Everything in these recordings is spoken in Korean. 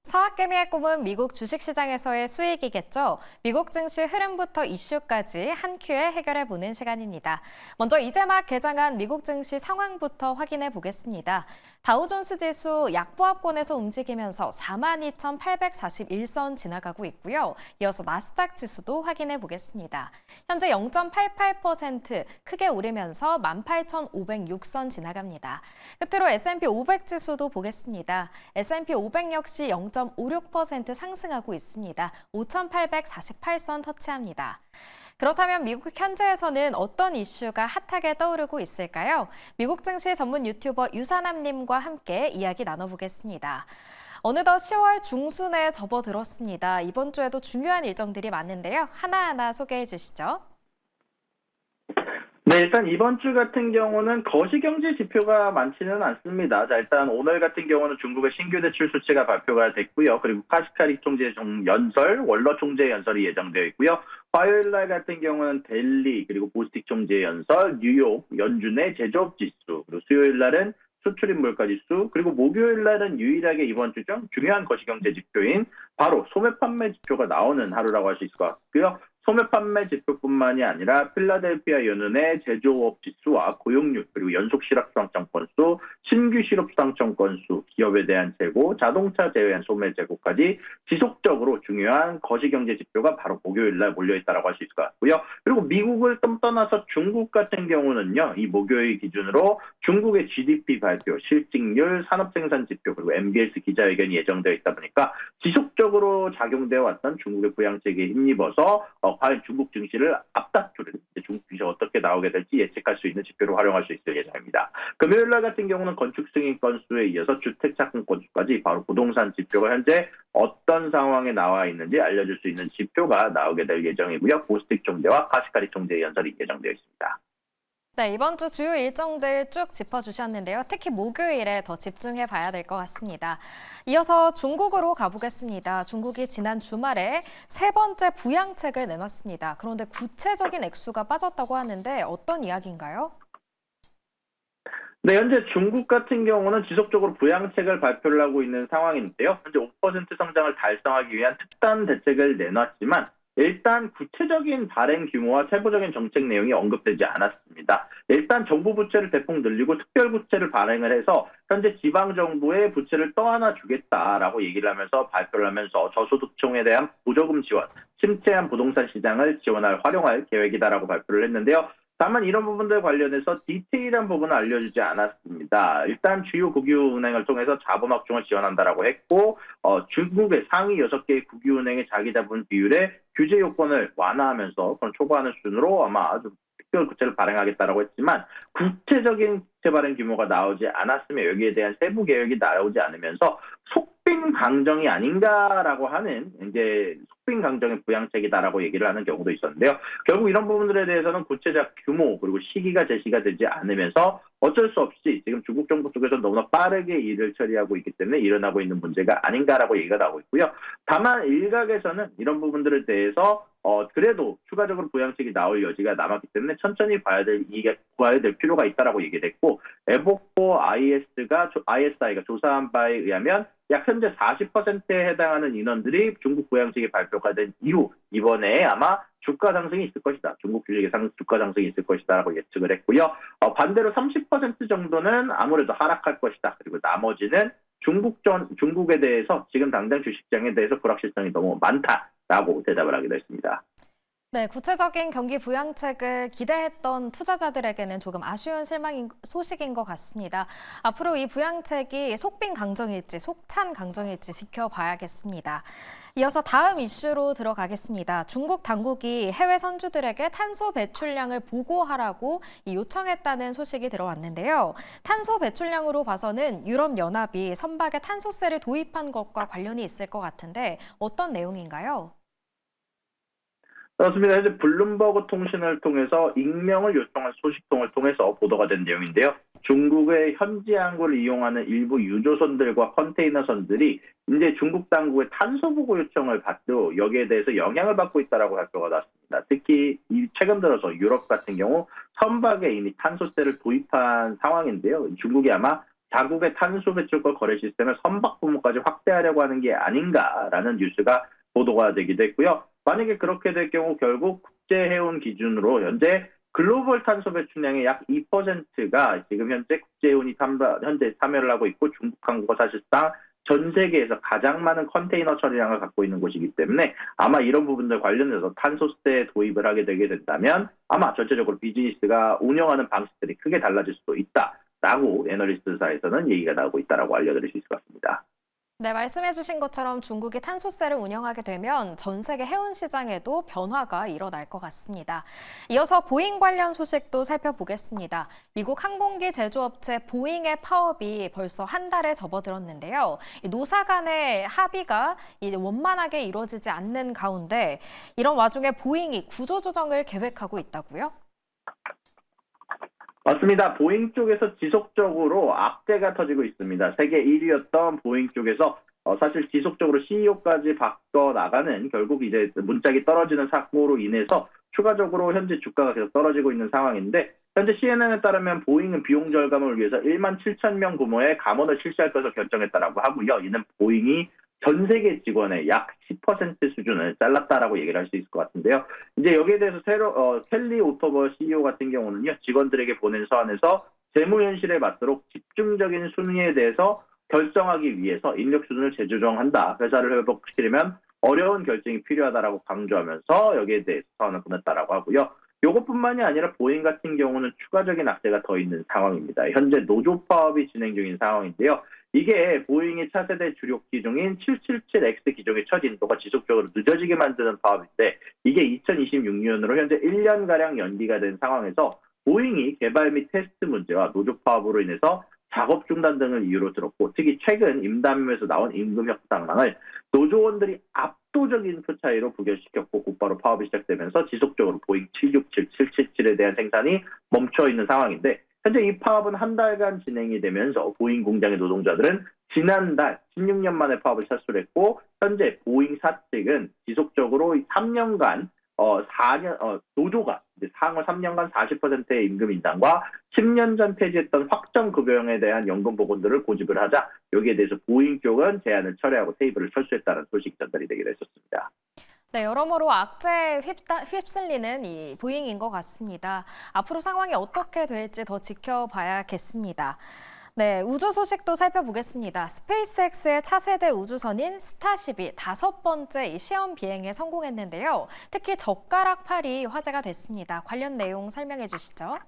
사학개미의 꿈은 미국 주식시장에서의 수익이겠죠. 미국 증시 흐름부터 이슈까지 한 큐에 해결해보는 시간입니다. 먼저 이제 막 개장한 미국 증시 상황부터 확인해 보겠습니다. 다우존스 지수 약보합권에서 움직이면서 42,841선 지나가고 있고요. 이어서 나스닥 지수도 확인해 보겠습니다. 현재 0.88% 크게 오르면서 18,506선 지나갑니다. 끝으로 S&P 500 지수도 보겠습니다. S&P 500 역시 0.56% 상승하고 있습니다. 5,848선 터치합니다. 그렇다면 미국 현지에서는 어떤 이슈가 핫하게 떠오르고 있을까요? 미국 증시 전문 유튜버 유사남님과 함께 이야기 나눠보겠습니다. 어느덧 10월 중순에 접어들었습니다. 이번 주에도 중요한 일정들이 많은데요. 하나하나 소개해 주시죠. 네, 일단 이번 주 같은 경우는 거시경제 지표가 많지는 않습니다. 자, 일단 오늘 같은 경우는 중국의 신규 대출 수치가 발표가 됐고요. 그리고 카시카리 총재 연설, 월러 총재 연설이 예정되어 있고요. 화요일 날 같은 경우는 델리, 그리고 보스틱 총재 연설, 뉴욕, 연준의 제조업 지수, 그리고 수요일 날은 수출입 물가 지수, 그리고 목요일 날은 유일하게 이번 주 중 중요한 거시경제 지표인 바로 소매 판매 지표가 나오는 하루라고 할 수 있을 것 같고요. 소매 판매 지표뿐만이 아니라 필라델피아 연은의 제조업 지수와 고용률, 그리고 연속 실업상청 건수, 신규 실업상청 건수, 기업에 대한 재고, 자동차 제외한 소매 재고까지 지속적으로 중요한 거시경제 지표가 바로 목요일 날 몰려있다고 할 수 있을 것 같고요. 그리고 미국을 떠나서 중국 같은 경우는요, 이 목요일 기준으로 중국의 GDP 발표, 실직률, 산업생산 지표, 그리고 MBS 기자회견이 예정되어 있다 보니까 지속적으로 작용되어 왔던 중국의 부양책에 힘입어서 과연 중국 증시를 앞다투는 중국 증시가 어떻게 나오게 될지 예측할 수 있는 지표로 활용할 수 있을 예정입니다. 금요일 날 같은 경우는 건축 승인 건수에 이어서 주택 착공 건수까지 바로 부동산 지표가 현재 어떤 상황에 나와 있는지 알려줄 수 있는 지표가 나오게 될 예정이고요. 보스틱 총재와 카시카리 총재의 연설이 예정되어 있습니다. 네, 이번 주 주요 일정들 쭉 짚어주셨는데요. 특히 목요일에 더 집중해 봐야 될 것 같습니다. 이어서 중국으로 가보겠습니다. 중국이 지난 주말에 세 번째 부양책을 내놨습니다. 그런데 구체적인 액수가 빠졌다고 하는데 어떤 이야기인가요? 네, 현재 중국 같은 경우는 지속적으로 부양책을 발표를 하고 있는 상황인데요. 현재 5% 성장을 달성하기 위한 특단 대책을 내놨지만 일단 구체적인 발행 규모와 세부적인 정책 내용이 언급되지 않았습니다. 일단 정부 부채를 대폭 늘리고 특별 부채를 발행을 해서 현재 지방 정부의 부채를 떠안아 주겠다라고 얘기를 하면서 발표를 하면서 저소득층에 대한 보조금 지원, 침체한 부동산 시장을 활용할 계획이다라고 발표를 했는데요. 다만 이런 부분들 관련해서 디테일한 부분은 알려주지 않았습니다. 일단 주요 국유은행을 통해서 자본 확충을 지원한다라고 했고 중국의 상위 6개의 국유은행의 자기자본 비율의 규제 요건을 완화하면서 그런 초과하는 수준으로 아마 좀 특별 부채를 발행하겠다라고 했지만 구체적인 부채 발행 규모가 나오지 않았으며 여기에 대한 세부 계획이 나오지 않으면서 속빈 강정이 아닌가라고 하는 이제 속빈 강정의 부양책이다라고 얘기를 하는 경우도 있었는데요. 결국 이런 부분들에 대해서는 구체적 규모 그리고 시기가 제시가 되지 않으면서 어쩔 수 없이 지금 중국 정부 쪽에서 너무나 빠르게 일을 처리하고 있기 때문에 일어나고 있는 문제가 아닌가라고 얘기가 나오고 있고요. 다만 일각에서는 이런 부분들에 대해서 그래도 추가적으로 부양책이 나올 여지가 남았기 때문에 천천히 봐야 될 필요가 있다라고 얘기됐고 에보코 ISI가 조사한 바에 의하면 약 현재 40%에 해당하는 인원들이 중국 부양책이 발표가 된 이후 이번에 아마 주가 상승이 있을 것이다. 중국 주식의 주가 상승이 있을 것이다라고 예측을 했고요. 반대로 30% 정도는 아무래도 하락할 것이다. 그리고 나머지는 중국에 대해서 지금 당장 주식시장에 대해서 불확실성이 너무 많다라고 대답을 하기도 했습니다. 네, 구체적인 경기 부양책을 기대했던 투자자들에게는 조금 아쉬운 소식인 것 같습니다. 앞으로 이 부양책이 속빈 강정일지 속찬 강정일지 지켜봐야겠습니다. 이어서 다음 이슈로 들어가겠습니다. 중국 당국이 해외 선주들에게 탄소 배출량을 보고하라고 요청했다는 소식이 들어왔는데요. 탄소 배출량으로 봐서는 유럽연합이 선박에 탄소세를 도입한 것과 관련이 있을 것 같은데 어떤 내용인가요? 그렇습니다. 현재 블룸버그 통신을 통해서 익명을 요청한 소식통을 통해서 보도가 된 내용인데요. 중국의 현지 항구를 이용하는 일부 유조선들과 컨테이너선들이 이제 중국 당국의 탄소 보고 요청을 받고 여기에 대해서 영향을 받고 있다라고 발표가 났습니다. 특히 최근 들어서 유럽 같은 경우 선박에 이미 탄소세를 도입한 상황인데요. 중국이 아마 자국의 탄소 배출권 거래 시스템을 선박 부문까지 확대하려고 하는 게 아닌가라는 뉴스가 보도가 되기도 했고요. 만약에 그렇게 될 경우 결국 국제해운 기준으로 현재 글로벌 탄소 배출량의 약 2%가 지금 현재 국제해운이 현재 참여를 하고 있고 중국 항구가 사실상 전 세계에서 가장 많은 컨테이너 처리량을 갖고 있는 곳이기 때문에 아마 이런 부분들 관련해서 탄소세 도입을 하게 되게 된다면 아마 전체적으로 비즈니스가 운영하는 방식들이 크게 달라질 수도 있다라고 애널리스트사에서는 얘기가 나오고 있다라고 알려드릴 수 있을 것 같습니다. 네, 말씀해주신 것처럼 중국이 탄소세를 운영하게 되면 전 세계 해운 시장에도 변화가 일어날 것 같습니다. 이어서 보잉 관련 소식도 살펴보겠습니다. 미국 항공기 제조업체 보잉의 파업이 벌써 한 달에 접어들었는데요. 노사 간의 합의가 이제 원만하게 이루어지지 않는 가운데 이런 와중에 보잉이 구조조정을 계획하고 있다고요? 맞습니다. 보잉 쪽에서 지속적으로 악재가 터지고 있습니다. 세계 1위였던 보잉 쪽에서 사실 지속적으로 CEO까지 바꿔나가는 결국 이제 문짝이 떨어지는 사고로 인해서 추가적으로 현재 주가가 계속 떨어지고 있는 상황인데 현재 CNN에 따르면 보잉은 비용 절감을 위해서 1만 7천 명 규모의 감원을 실시할 것을 결정했다라고 하고요. 이는 보잉이 전 세계 직원의 약 10% 수준을 잘랐다라고 얘기를 할 수 있을 것 같은데요. 이제 여기에 대해서 켈리 오토버 CEO 같은 경우는요, 직원들에게 보낸 서한에서 재무 현실에 맞도록 집중적인 순위에 대해서 결정하기 위해서 인력 수준을 재조정한다. 회사를 회복시키려면 어려운 결정이 필요하다라고 강조하면서 여기에 대해서 서한을 보냈다라고 하고요. 이것뿐만이 아니라 보잉 같은 경우는 추가적인 악재가 더 있는 상황입니다. 현재 노조 파업이 진행 중인 상황인데요. 이게 보잉의 차세대 주력 기종인 777X 기종의 첫 인도가 지속적으로 늦어지게 만드는 파업인데 이게 2026년으로 현재 1년가량 연기가 된 상황에서 보잉이 개발 및 테스트 문제와 노조 파업으로 인해서 작업 중단 등을 이유로 들었고 특히 최근 임담에서 나온 임금 협상랑을 노조원들이 압도적인 표 차이로 부결시켰고 곧바로 파업이 시작되면서 지속적으로 보잉 767, 777에 대한 생산이 멈춰 있는 상황인데 현재 이 파업은 한 달간 진행이 되면서 보잉 공장의 노동자들은 지난달 16년 만에 파업을 철수했고 현재 보잉사 측은 지속적으로 3년간 노조가 이제 상호 3년간 40%의 임금 인상과 10년 전 폐지했던 확정 급여형에 대한 연금 복원들을 고집을 하자 여기에 대해서 보잉 쪽은 제안을 철회하고 테이블을 철수했다는 소식이 전달이 되기도 했었습니다. 네, 여러모로 악재에 휩쓸리는 이 보잉인 것 같습니다. 앞으로 상황이 어떻게 될지 더 지켜봐야겠습니다. 네, 우주 소식도 살펴보겠습니다. 스페이스X의 차세대 우주선인 스타쉽이 5번째 시험 비행에 성공했는데요. 특히 젓가락팔이 화제가 됐습니다. 관련 내용 설명해 주시죠.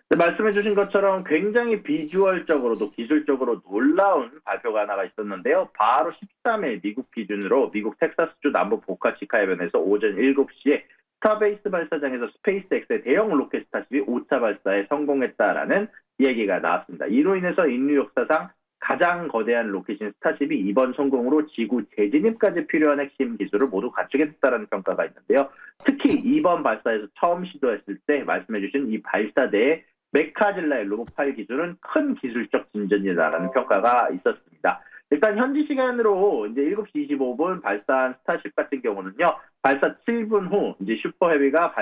네, 말씀해 주신 것처럼 굉장히 비주얼적으로도 기술적으로 놀라운 발표가 하나가 있었는데요. 바로 13일 미국 기준으로 미국 텍사스주 남부 보카치카 해변에서 오전 7시에 스타베이스 발사장에서 스페이스X의 대형 로켓 스타쉽이 5차 발사에 성공했다라는 얘기가 나왔습니다. 이로 인해서 인류 역사상 가장 거대한 로켓인 스타쉽이 이번 성공으로 지구 재진입까지 필요한 핵심 기술을 모두 갖추게 됐다는 평가가 있는데요. 특히 이번 발사에서 처음 시도했을 때 말씀해 주신 이 발사대의 메카질라의 로봇8 기술은 큰 기술적 진전이다라는 평가가 있었습니다. 일단 현지 시간으로 이제 7시 25분 발사한 스타쉽 같은 경우는요. 발사 7분 후 이제 슈퍼헤비가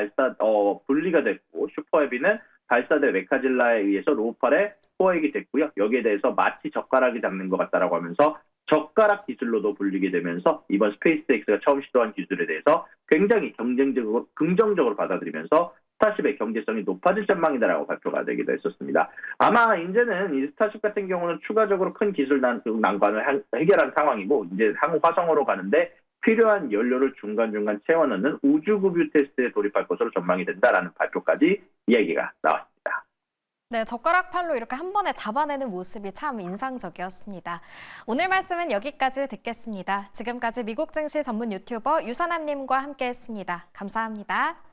분리가 됐고 슈퍼헤비는 발사대 메카질라에 의해서 로봇8에 포획이 됐고요. 여기에 대해서 마치 젓가락이 잡는 것 같다라고 하면서 젓가락 기술로도 불리게 되면서 이번 스페이스X가 처음 시도한 기술에 대해서 굉장히 긍정적으로 받아들이면서 스타쉽의 경제성이 높아질 전망이다라고 발표가 되기도 했었습니다. 아마 이제는 이 스타쉽 같은 경우는 추가적으로 큰 기술 난관을 해결한 상황이고 이제 향후 화성으로 가는데 필요한 연료를 중간중간 채워 넣는 우주급유 테스트에 돌입할 것으로 전망이 된다라는 발표까지 이야기가 나왔습니다. 네, 젓가락팔로 이렇게 한 번에 잡아내는 모습이 참 인상적이었습니다. 오늘 말씀은 여기까지 듣겠습니다. 지금까지 미국 증시 전문 유튜버 유선남님과 함께했습니다. 감사합니다.